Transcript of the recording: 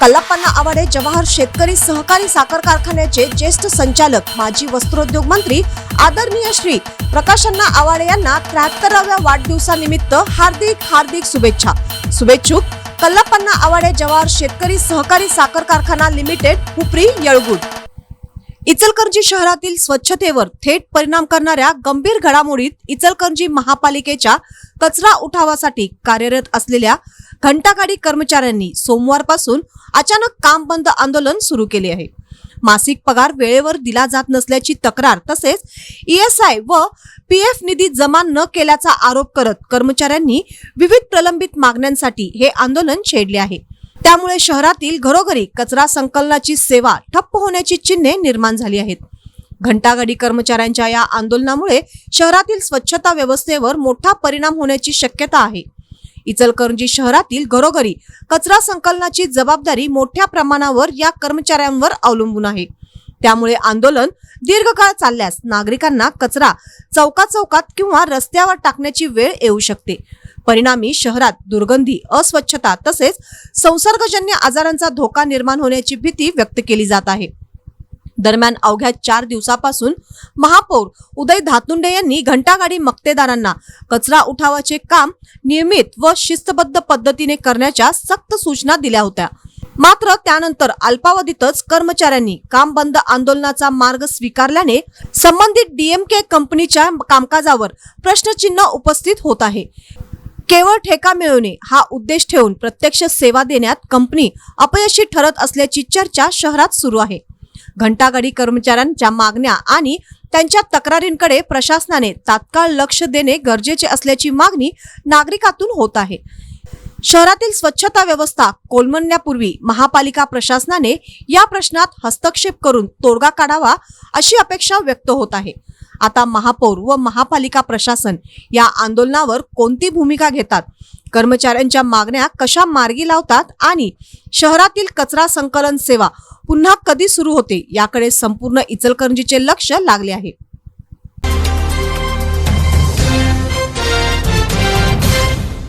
कल्लाप्पा आवाडे जवाहर शेतकरी सहकारी साखर कारखान्याचे ज्येष्ठ संचालक माजी वस्त्रोद्योग मंत्री आदरणीय श्री प्रकाशअण्णा आवाडे यांना 73व्या वाढदिवसानिमित्त हार्दिक शुभेच्छा। शुभेच्छुक कल्लाप्पा आवाडे जवाहर शेतकरी सहकारी साखर कारखाना लिमिटेड, हुपरी, येळगुड। इचलकरंजी शहरातील स्वच्छतेवर थेट परिणाम करणाऱ्या गंभीर घडामोडीत इचलकरंजी महापालिकेच्या कचरा उठावासाठी कार्यरत असलेल्या घंटागाडी कर्मचाऱ्यांनी सोमवारपासून अचानक काम बंद आंदोलन सुरू केले आहे। मासिक पगार वेळेवर दिला जात नसल्याची तक्रार तसेच ESI व PF निधी जमा न केल्याचा आरोप करत कर्मचाऱ्यांनी विविध प्रलंबित मागण्यांसाठी हे आंदोलन छेडले आहे। त्यामुळे शहरातील घरोघरी कचरा संकलनाची सेवा ठप्प होण्याची चिन्हे निर्माण झाली आहेत। घंटागाडी कर्मचाऱ्यांच्या या आंदोलनामुळे शहरातील स्वच्छता व्यवस्थेवर मोठा परिणाम होण्याची शक्यता आहे। इचलकरंजी शहरातील घरोघरी कचरा संकलनाची जबाबदारी मोठ्या प्रमाणावर या कर्मचाऱ्यांवर अवलंबून आहे। त्यामुळे आंदोलन दीर्घकाळ चालल्यास नागरिकांना कचरा चौकात किंवा रस्त्यावर टाकण्याची वेळ येऊ शकते। परिणामी शहरात दुर्गंधी, अस्वच्छता तसेच संसर्गजन्य आजारांचा धोका निर्माण होण्याची भीती व्यक्त केली जात आहे। दरम्यान अवघ्या 4 दिवसापासून महापौर उदय धातुंडे यांनी घंटागाडी मक्तेदारांना कचरा उठावाचे काम नियमित व शिस्तबद्ध पद्धतीने करण्याच्या सक्त सूचना दिल्या होत्या। मात्र त्यानंतर अल्पावधीतच कर्मचाऱ्यांनी काम बंद आंदोलनाचा मार्ग स्वीकारल्याने संबंधित DMK कंपनीच्या कामकाजावर प्रश्नचिन्ह उपस्थित होत आहे। केवळ ठेका मिळवणे हा उद्देश ठेवून प्रत्यक्ष सेवा देण्यात कंपनी अपयशी ठरत असल्याची चर्चा शहरात सुरू आहे। घंटागाडी कर्मचाऱ्यांच्या मागण्या आणि त्यांच्या तक्रारींकडे प्रशासनाने तात्काळ लक्ष देणे गरजेचे असल्याची मागणी नागरिकातून होत आहे। शहरातील स्वच्छता व्यवस्था कोलमडण्यापूर्वी महापालिका प्रशासनाने या प्रश्नात हस्तक्षेप करून तोडगा काढावा अशी अपेक्षा व्यक्त होत आहे। आता महापौर व महापालिका प्रशासन या आंदोलनावर कोणती भूमिका घेतात, कर्मचाऱ्यांच्या मागण्या कशा मार्गी लावतात आणि शहरातील कचरा संकलन सेवा पुन्हा कधी सुरू होते याकडे संपूर्ण इचलकरंजीचे लक्ष लागले आहे।